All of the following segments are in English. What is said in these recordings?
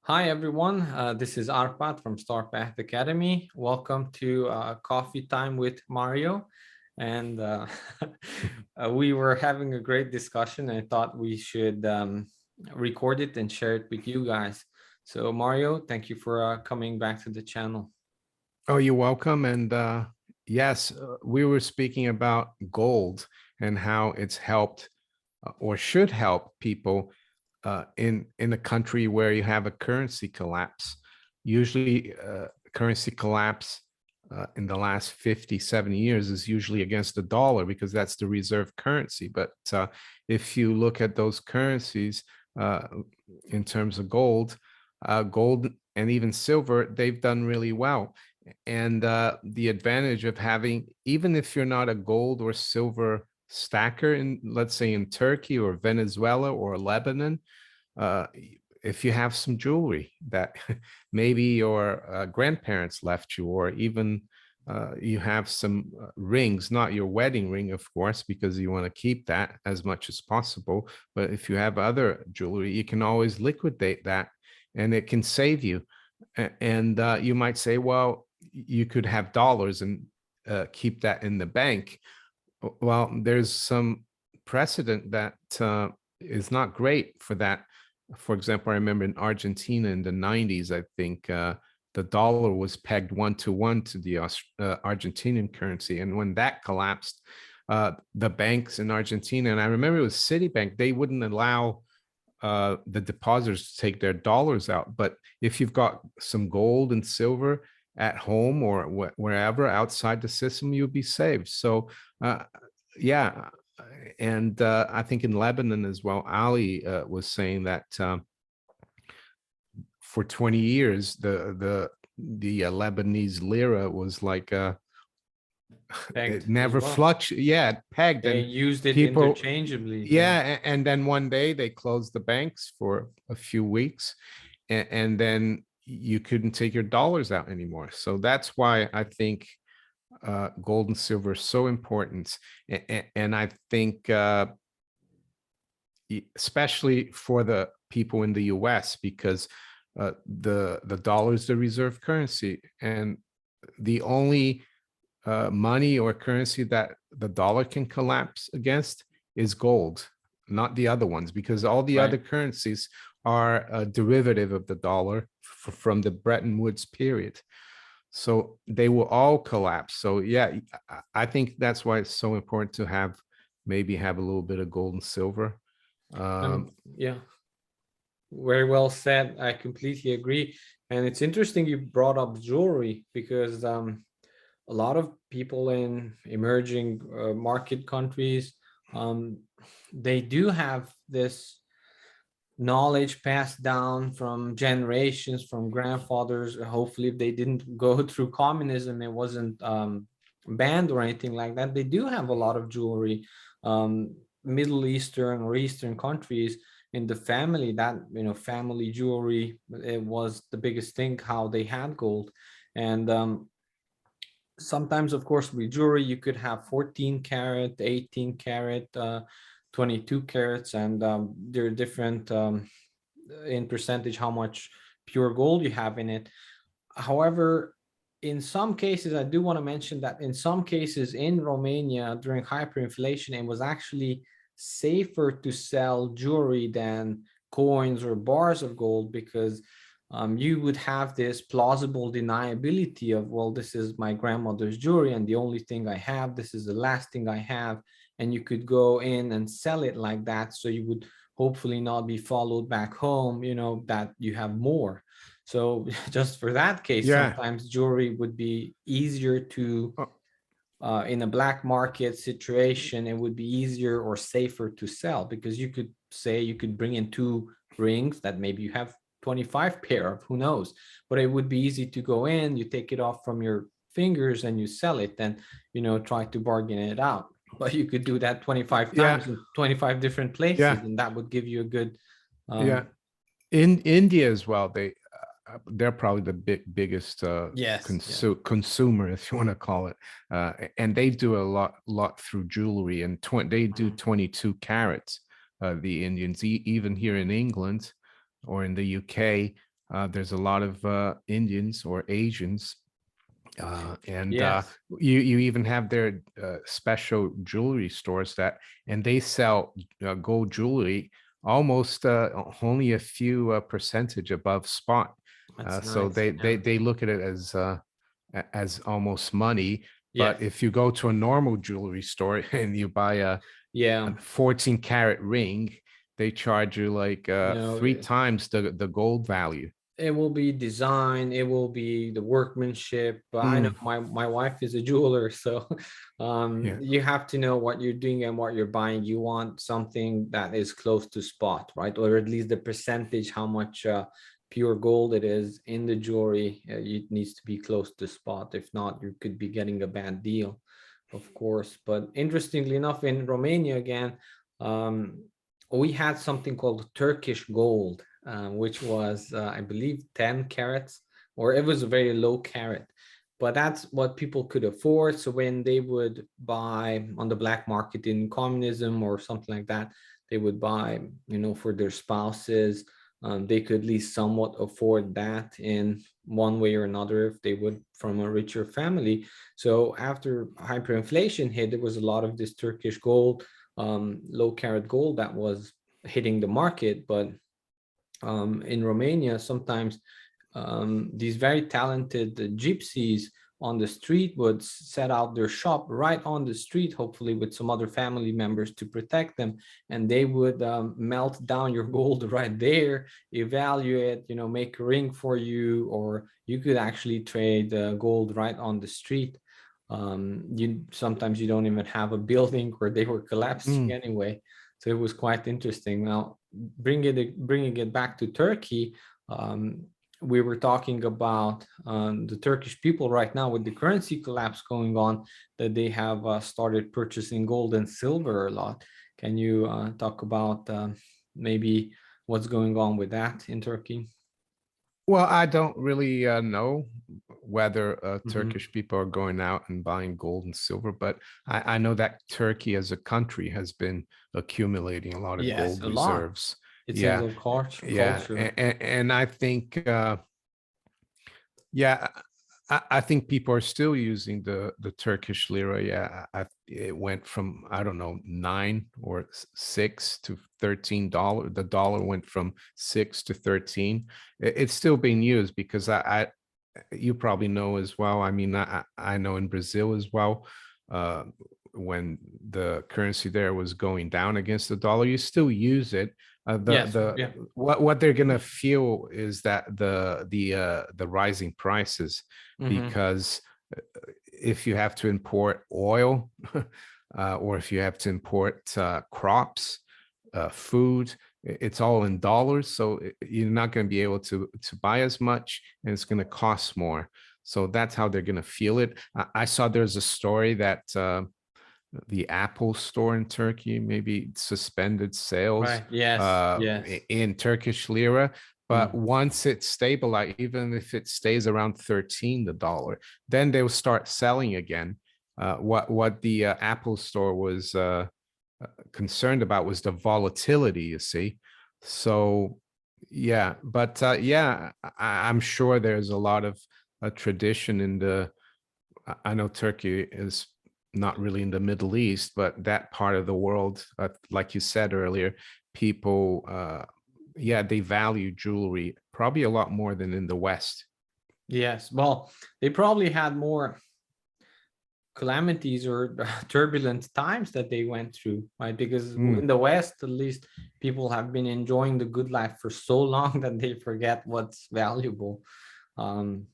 Hi everyone, this is Arpad from Star Path Academy. Welcome to Coffee Time with Mario. And we were having a great discussion. I thought we should record it and share it with you guys. So Mario, thank you for coming back to the channel. Oh, you're welcome. And yes, we were speaking about gold and how it's helped or should help people in a country where you have a currency collapse. Usually, currency collapse in the last 50, 70 years is usually against the dollar because that's the reserve currency. But if you look at those currencies uh, in terms of gold and even silver, they've done really well. And the advantage of having, even if you're not a gold or silver stacker in, let's say, in Turkey or Venezuela or Lebanon, uh, if you have some jewelry that maybe your grandparents left you, or even you have some rings, not your wedding ring, of course, because you want to keep that as much as possible. But if you have other jewelry, you can always liquidate that and it can save you. And you might say, well, you could have dollars and keep that in the bank. Well, there's some precedent that is not great for that. For example, I remember in Argentina in the 90s, I think the dollar was pegged 1-to-1 to the Argentinian currency. And when that collapsed, the banks in Argentina, and I remember it was Citibank, they wouldn't allow the depositors to take their dollars out. But if you've got some gold and silver at home or wherever outside the system, you'll be saved. So, yeah. And I think in Lebanon as well, Ali was saying that for 20 years, the Lebanese lira was like it Pegged as never well. fluctuated. Yeah, it pegged, They and used it people, interchangeably. Yeah. yeah, and then one day they closed the banks for a few weeks, and then you couldn't take your dollars out anymore. So that's why I think gold and silver is so important, and I think especially for the people in the U.S. because the dollar is the reserve currency, and the only money or currency that the dollar can collapse against is gold, not the other ones, because all the Right. other currencies are a derivative of the dollar from the Bretton Woods period. So they will all collapse. So yeah, I think that's why it's so important to maybe have a little bit of gold and silver. Yeah. Very well said. I completely agree. And it's interesting you brought up jewelry because a lot of people in emerging market countries, um, they do have this knowledge passed down from generations, from grandfathers. Hopefully, if they didn't go through communism, it wasn't banned or anything like that. They do have a lot of jewelry. Middle Eastern or Eastern countries in the family, that family jewelry, it was the biggest thing how they had gold. And sometimes, of course, with jewelry you could have 14 karat, 18 karat, 22 carats, and there are different in percentage how much pure gold you have in it. However, in some cases, I do want to mention that in some cases in Romania during hyperinflation, it was actually safer to sell jewelry than coins or bars of gold, because you would have this plausible deniability of, well, this is my grandmother's jewelry and the only thing I have, this is the last thing I have. And you could go in and sell it like that. So you would hopefully not be followed back home, that you have more. So just for that case, Yeah. sometimes jewelry would be easier to, Oh, in a black market situation, it would be easier or safer to sell, because you could say you could bring in two rings that maybe you have 25 pair of, who knows, but it would be easy to go in, you take it off from your fingers and you sell it, and try to bargain it out. But you could do that 25 yeah. times in 25 different places, Yeah. and that would give you a good Yeah. um In India as well, they're probably the biggest yes, yeah. consumer, if you want to call it, and they do a lot through jewelry, and they do Mhm. 22 carats. The Indians, even here in England or in the UK, There's a lot of Indians or Asians, and Yes, you even have their special jewelry stores and they sell gold jewelry almost only a few percentage above spot. that's So nice. Yeah. they look at it as almost money. But Yes. if you go to a normal jewelry store and you buy Yeah. a 14 karat ring, they charge you like No, three times the gold value. it will be design, it will be the workmanship. But I know Mm, my wife is a jeweler, so yeah. you have to know what you're doing and what you're buying. You want something that is close to spot, right? Or at least the percentage, how much pure gold it is in the jewelry. It needs to be close to spot. If not, you could be getting a bad deal, of course. But interestingly enough, in Romania again, um, we had something called Turkish gold, which was, I believe, 10 carats, or it was a very low carat. But that's what people could afford. So when they would buy on the black market in communism or something like that, they would buy, for their spouses. They could at least somewhat afford that in one way or another if they would from a richer family. So after hyperinflation hit, there was a lot of this Turkish gold, low carat gold that was hitting the market. But in Romania, sometimes these very talented gypsies on the street would set out their shop right on the street, hopefully with some other family members to protect them, and they would melt down your gold right there, evaluate, make a ring for you, or you could actually trade gold right on the street. You sometimes you don't even have a building where they were collapsing Mm. anyway. So it was quite interesting. Now, bringing it back to Turkey, um, we were talking about the Turkish people right now with the currency collapse going on, that they have started purchasing gold and silver a lot. Can you talk about maybe what's going on with that in Turkey? Well, I don't really know whether Mhm. Turkish people are going out and buying gold and silver, but I know that Turkey as a country has been accumulating a lot of Yes, gold a lot. reserves. It's in Yeah, the yeah, culture. and I think yeah, I think people are still using the Turkish lira. Yeah, it went from, I don't know, 9 or 6 to $13. The dollar went from 6 to 13. It's still being used because you probably know as well. I mean, I know in Brazil as well, uh, when the currency there was going down against the dollar, you still use it. Yes, yeah. What they're gonna feel is that the rising prices, Hmm. because if you have to import oil, or if you have to import crops, food, it's all in dollars, so you're not going to be able to buy as much, and it's going to cost more. So that's how they're going to feel it. I saw there's a story that the Apple store in Turkey maybe suspended sales Right. Yes. Yes. in Turkish lira. But Mm. once it stabilized, even if it stays around 13, the dollar, then they will start selling again. What the Apple store was concerned about was the volatility, you see. So yeah, but yeah, I'm sure there's a lot of tradition in I know Turkey is not really in the Middle East, but that part of the world, like you said earlier, people, yeah, they value jewelry probably a lot more than in the West. Yes. Well, they probably had more calamities or turbulent times that they went through, right? Because Mm, in the West, at least, people have been enjoying the good life for so long that they forget what's valuable. Um,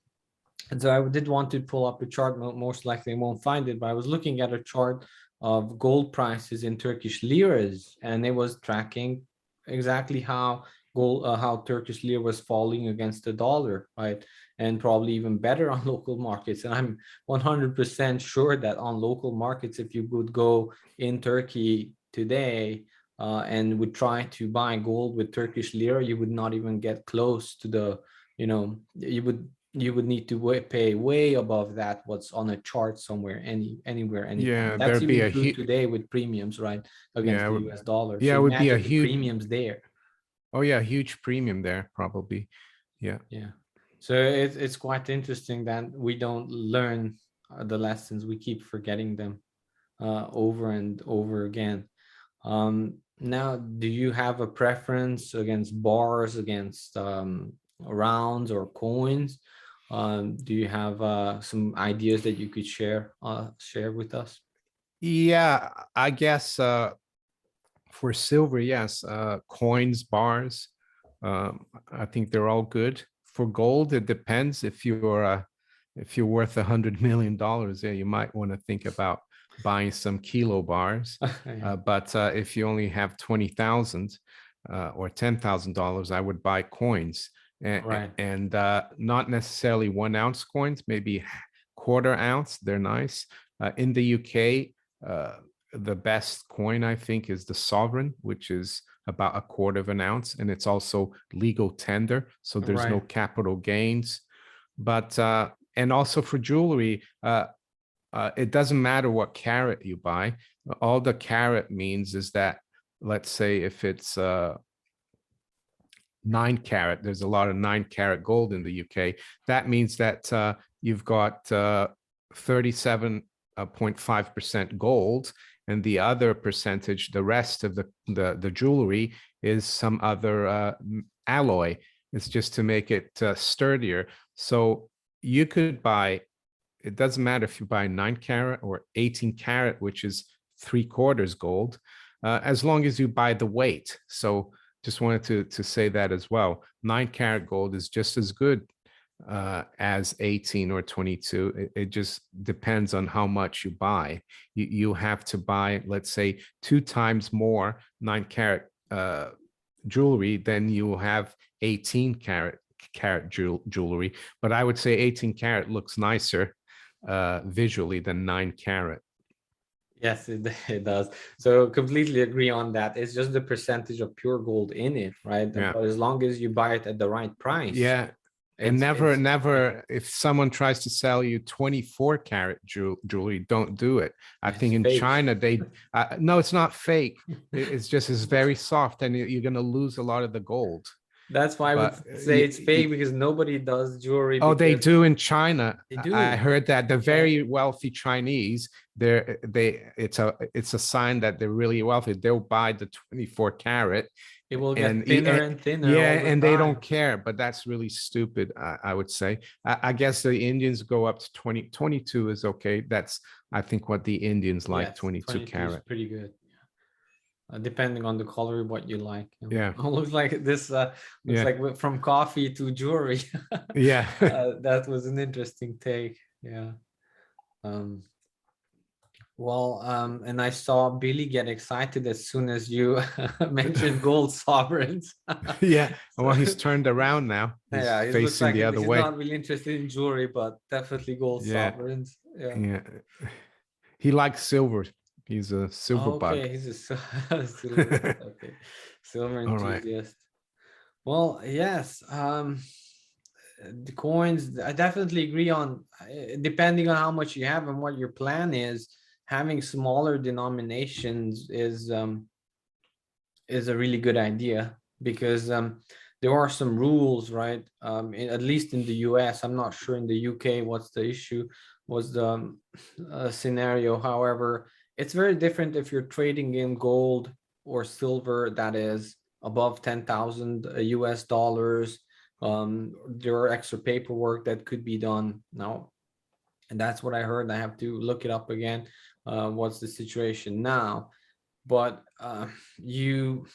and so I did want to pull up a chart. Most likely I won't find it, but I was looking at a chart of gold prices in Turkish liras, and it was tracking exactly how Turkish lira was falling against the dollar, right? And probably even better on local markets. And I'm 100% sure that on local markets, if you would go in Turkey today and would try to buy gold with Turkish lira, you would not even get close to the, you would need to pay way above that what's on a chart somewhere, anywhere, anytime. yeah, That's there'd be even a true today with premiums, right, against yeah, the US dollar. So yeah, it would be a imagine the huge, premiums there. oh yeah, huge premium there probably. Yeah. Yeah. So it's quite interesting that we don't learn the lessons. We keep forgetting them over and over again. Now, do you have a preference against bars, against rounds or coins? Do you have some ideas that you could share with us? Yeah, I guess for silver, yes, coins, bars, I think they're all good. For gold, it depends. If you're worth $100 million, yeah, you might want to think about buying some kilo bars. Yeah. But if you only have 20,000 or $10,000, I would buy coins, Right. and not necessarily 1 ounce coins, maybe quarter ounce. They're nice. In the UK, the best coin, I think, is the sovereign, which is about a quarter of an ounce, and it's also legal tender, so there's no Right. capital gains. But and also for jewelry, it doesn't matter what carat you buy. All the carat means is that, let's say, if it's 9 carat, there's a lot of 9 carat gold in the UK. That means that you've got 37.5% gold, and the other percentage, the rest of the jewelry, is some other alloy. It's just to make it sturdier. So you could buy, it doesn't matter if you buy 9 carat or 18 carat, which is 3/4 gold, as long as you buy the weight. So just wanted to say that as well. 9 carat gold is just as good as 18 or 22. It just depends on how much you buy. You have to buy, let's say, 2 times more 9 carat jewelry than you have 18 carat jewelry. But I would say 18 carat looks nicer visually than 9 carat. Yes, it does. So completely agree on that. It's just the percentage of pure gold in it, right? Yeah. But as long as you buy it at the right price, Yeah. And it's never, if someone tries to sell you 24 carat jewelry, don't do it. I it's think in fake. China, no, it's not fake. It's just, it's very soft, and you're going to lose a lot of the gold. That's why I would But say it's fake, because nobody does jewelry oh, they because do in China. they I do. heard that the Yeah, very wealthy Chinese, it's a sign that they're really wealthy. They'll buy the 24 carat, it will get and thinner and thinner yeah, all the and they don't time. care. But that's really stupid, I would say. I guess the Indians go up to 22 is okay. That's, I think, what the Indians like, Yes, 22 22 is carat. pretty good. Depending on the color, what you like. Yeah, Looks like this. Looks yeah, like from coffee to jewelry. yeah. That was an interesting take. Yeah. Um, well, and I saw Billy get excited as soon as you mentioned gold sovereigns. Yeah. So, Well, he's turned around now. He's yeah, it looks facing like the other he's way. not really interested in jewelry, but definitely gold Yeah, sovereigns. Yeah. yeah. He likes silver. He's a silver bug. Okay, he's a silver. Okay, silver All right. enthusiast. Well, yes. The coins, I definitely agree on. Depending on how much you have and what your plan is, having smaller denominations is a really good idea, because there are some rules, right? At least in the US. I'm not sure in the UK what's the issue, was the scenario. However, it's very different if you're trading in gold or silver that is above 10,000 US dollars. There are extra paperwork that could be done now, and that's what I heard. I have to look it up again. What's the situation now? But you,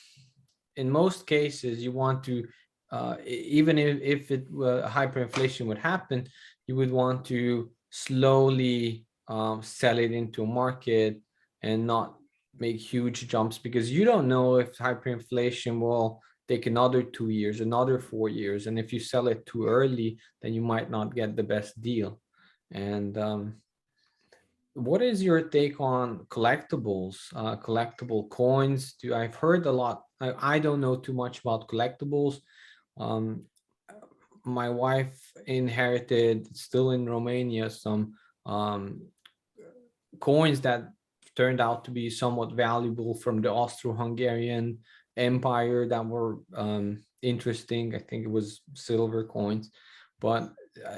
in most cases, you want to, even if it hyperinflation would happen, you would want to slowly sell it into a market and not make huge jumps, because you don't know if hyperinflation will take another 2 years, another 4 years, and if you sell it too early, then you might not get the best deal. And what is your take on collectibles, collectible coins? I've heard a lot. I don't know too much about collectibles. Um, my wife inherited, still in Romania, some um, coins that turned out to be somewhat valuable from the Austro-Hungarian empire that were interesting. I think it was silver coins, but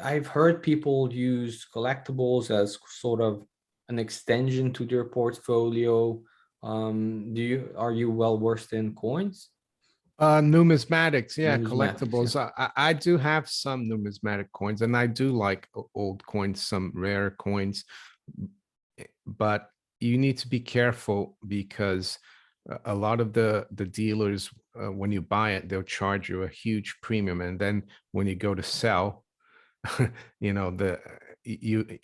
I've heard people use collectibles as sort of an extension to their portfolio. Are you well versed in coins? Numismatics, yeah, Numismatics, yeah. collectibles. I do have some numismatic coins, and I do like old coins, some rare coins, but you need to be careful because a lot of the dealers, when you buy it, they'll charge you a huge premium, and then when you go to sell, you know, you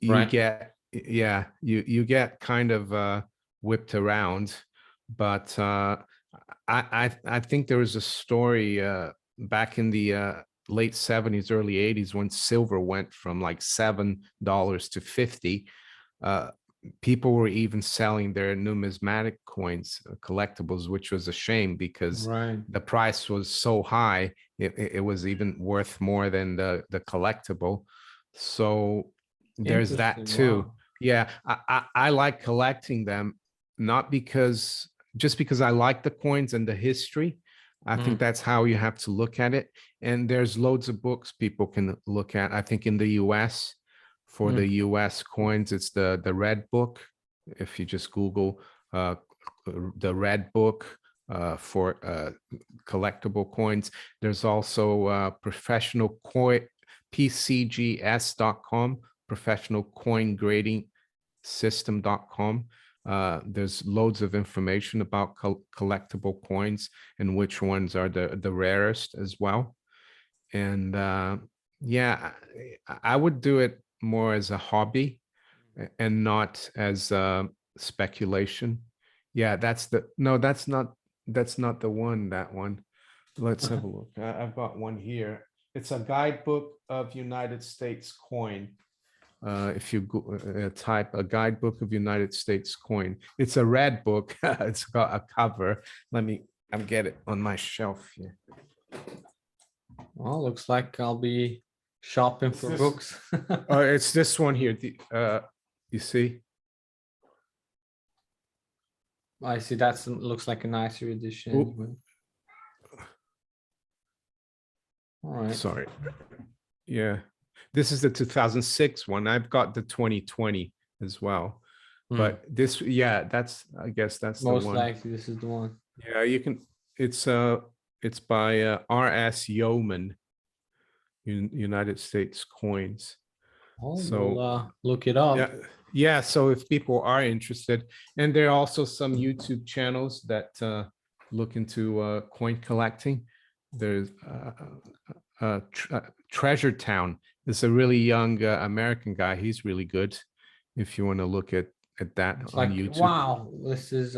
Right. get, yeah, you get kind of whipped around. But I think there was a story back in the late 70s, early 80s, when silver went from like $7 to 50. uh People were even selling their numismatic coins, collectibles, which was a shame because Right. the price was so high, it was even worth more than the collectible. So there's that Interesting. too. Wow. Yeah, I like collecting them, not because just because I like the coins and the history. I think Mm, that's how you have to look at it. And there's loads of books people can look at. I think in the US, for the mm. US coins, it's the red book. If you just Google uh, the red book for collectible coins, there's also professional coin pcgs.com, professional coin grading system.com. There's loads of information about collectible coins and which ones are the rarest as well. And yeah, I would do it more as a hobby and not as speculation. Yeah, that's the no, that's not the one. That one. Let's have a look. I've got one here. It's a guidebook of United States coin. If you type a guidebook of United States coin, it's a red book. It's got a cover. I'll get it on my shelf here. Well, looks like I'll be shopping It's for this. books. It's this one here. You see? I see. That's looks like a nicer edition. Ooh, Anyway. All right. sorry. Yeah, this is the 2006 one. I've got the 2020 as well. Hmm. But this, yeah, I guess that's the Most one. likely, this is the one. Yeah, you can. It's by R.S. Yeoman, United States coins. Oh, we'll So look it up. yeah, yeah. So if people are interested, and there are also some YouTube channels that look into coin collecting. There's Treasure Town. It's a really young American guy. He's really good. If you want to look at that It's on like, YouTube. wow, this is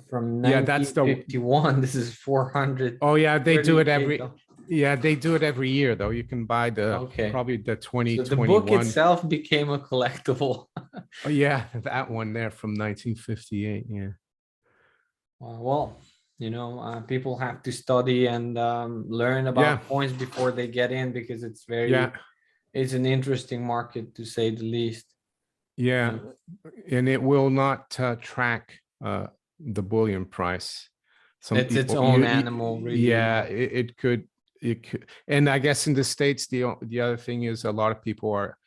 from Yeah, that's the. 1951. This is Oh yeah, they do it 438 every. though. Yeah, they do it every year though. You can buy the Okay. probably the So the book 2021. itself became a collectible. Oh yeah, that one there from 1958. Yeah. Well, people have to study and learn Yeah. about coins before they get in because Yeah. it's an interesting market to say the least. Yeah. And And it will not track the bullion price. Some it's its people, own animal, really. yeah, it could, and I guess in the States, the other thing is a lot of people are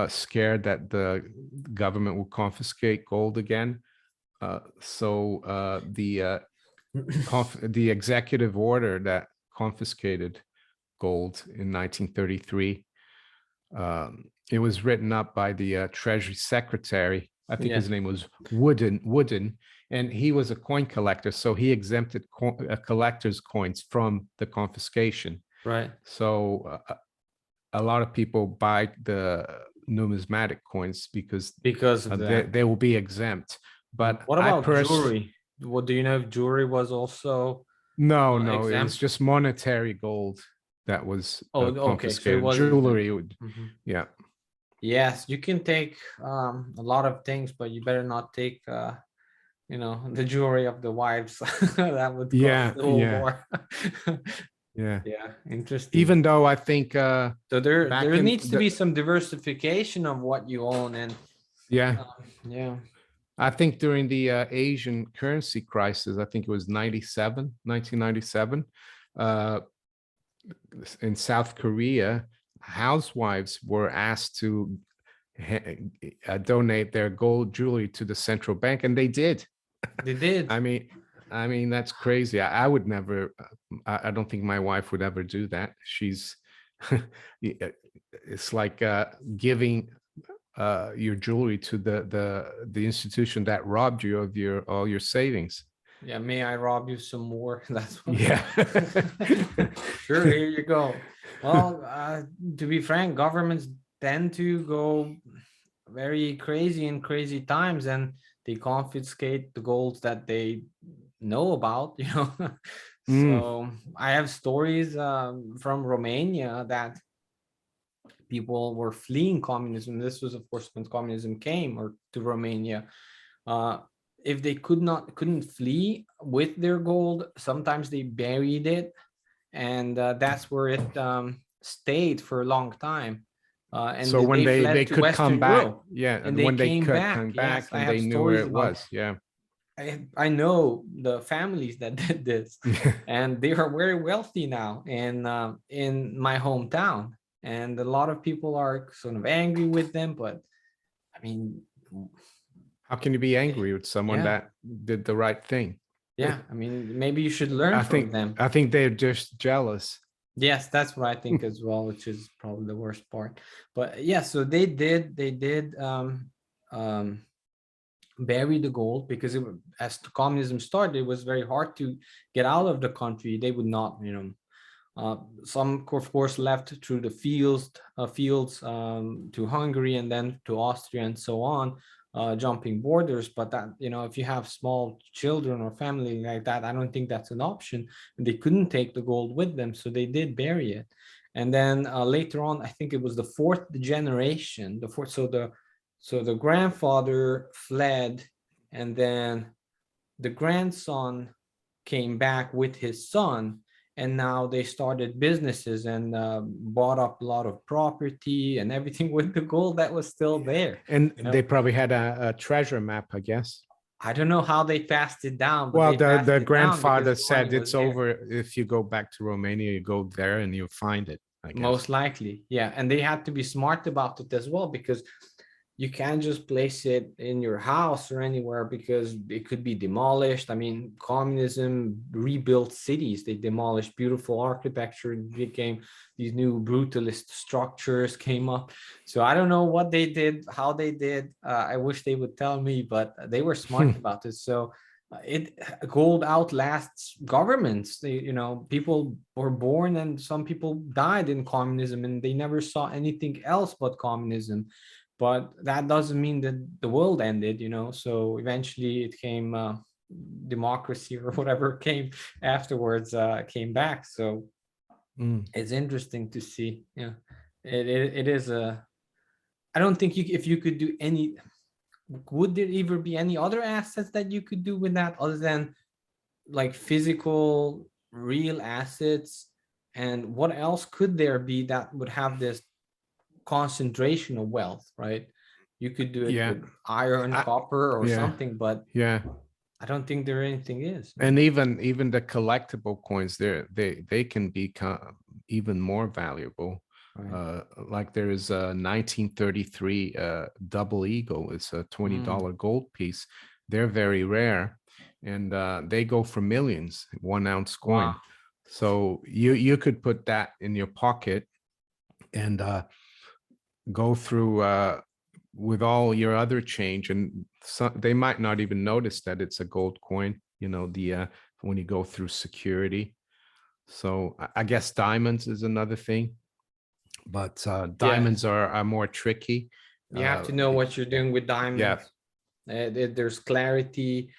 scared that the government will confiscate gold again. So the executive order that confiscated gold in 1933, it was written up by the Treasury Secretary. I think Yeah, his name was Wooden, and he was a coin collector, so he exempted collectors' coins from the confiscation. right. So a lot of people buy the numismatic coins because Because of that. they will be exempt. But What I about personally, jewelry? What do you know if jewelry was also no, it was exempt? just monetary gold that was Oh, okay. So it confiscated. was exempt. Jewelry would, Mhm. yeah, Yes, you can take a lot of things, but you better not take the jewelry of the wives. That would cause yeah, the whole yeah, war. yeah. Yeah, interesting. Even though I think So there back in needs to the be some diversification of what you own and yeah, yeah. I think during the Asian currency crisis, I think it was 1997, uh, in South Korea, housewives were asked to donate their gold jewelry to the central bank, and they did. They did. I mean, that's crazy. I would never. I don't think my wife would ever do that. She's, it's like giving your jewelry to the institution that robbed you of your all your savings. Yeah, may I rob you some more? That's what. Yeah. Sure, here you go. Well, to be frank, governments tend to go very crazy in crazy times, and they confiscate the golds that they know about, you know. Mm. So I have stories from Romania that people were fleeing communism. This was, of course, when communism came or to Romania. Uh, if they couldn't flee with their gold, sometimes they buried it, and that's where it stayed for a long time. And So when they they fled to could come Western back, Europe, yeah, and and they when they came could back. come Yes, back I and have they knew where stories it about. was, yeah. I know the families that did this, and they are very wealthy now in my hometown. And a lot of people are sort of angry with them, but I mean, How can you be angry with someone yeah, that did the right thing? yeah. I mean, maybe you should learn from them. I think they're just jealous. Yes, that's what I think as well, which is probably the worst part. But yeah, so they did um bury the gold because as the communism started, it was very hard to get out of the country. They would not, you know, some of course left through the fields to Hungary and then to Austria and so on, jumping borders. But that, you know, if you have small children or family like that, I don't think that's an option. And they couldn't take the gold with them, so they did bury it. And then later on, I think it was the fourth generation, the fourth. So the grandfather fled, and then the grandson came back with his son, and now they started businesses and bought up a lot of property and everything with the gold that was still there, And you they know. probably had a treasure map, I guess. I don't know how they passed it down, but Well, they passed the it down because grandfather the money said was it's there. over. If you go back to Romania, you go there and you find it, I guess. Most likely, yeah. And they had to be smart about it as well, because you can't just place it in your house or anywhere because it could be demolished. I mean, communism rebuilt cities. They demolished beautiful architecture, became these new brutalist structures came up. So I don't know what they did, how they did. I wish they would tell me, but they were smart about it. So it gold outlasts governments. You know, people were born and some people died in communism, and they never saw anything else but communism. But that doesn't mean that the world ended, you know. So eventually it came, democracy or whatever came afterwards, came back. So Mm. it's interesting to see. Yeah, it is a. I don't think if you could do any, would there ever be any other assets that you could do with that other than like physical real assets? And what else could there be that would have this concentration of wealth, right? You could do it Yeah. with iron, I, copper, or yeah. something, but Yeah. I don't think there anything is. And even the collectible coins, they can become even more valuable. Right. Like there is a 1933 double eagle. It's a $20 Mm. gold piece. They're very rare, and they go for millions, 1 ounce Wow. coin. So you could put that in your pocket and go through with all your other change, and they might not even notice that it's a gold coin, you know, the when you go through security. So I guess diamonds is another thing, but diamonds Yes. are more tricky. You have to know what you're Yeah, doing with yeah, diamonds. There's clarity,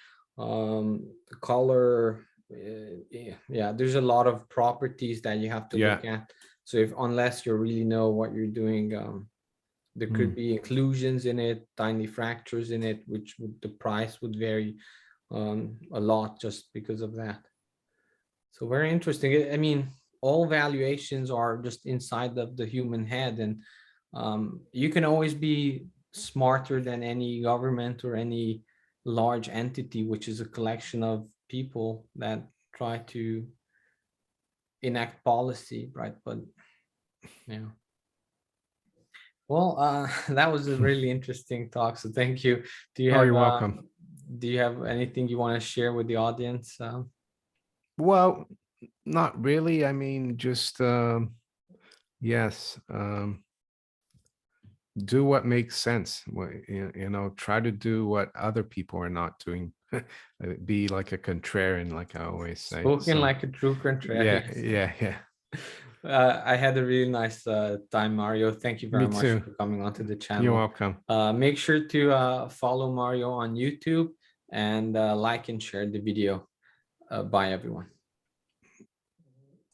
color. Yeah, there's a lot of properties that you have to yeah. look at. So if unless you really know what you're doing, there could Mm. be inclusions in it, tiny fractures in it, which the price would vary a lot just because of that. So very interesting. I mean, all valuations are just inside of the human head, and you can always be smarter than any government or any large entity, which is a collection of people that try to enact policy, right? But yeah. Well, that was a really interesting talk. So thank you. Do you Oh, have you're welcome. anything you want to share with the audience? Well, not really. I mean, just yes, do what makes sense. You know, try to do what other people are not doing. Be like a contrarian, like I always say. Spoken So like a true yeah, contrarian. yeah, yeah. I had a really nice time, Mario. Thank you Me very much too. for coming onto the You're channel. welcome. Make sure to follow Mario on YouTube and like and share the video. Bye, everyone.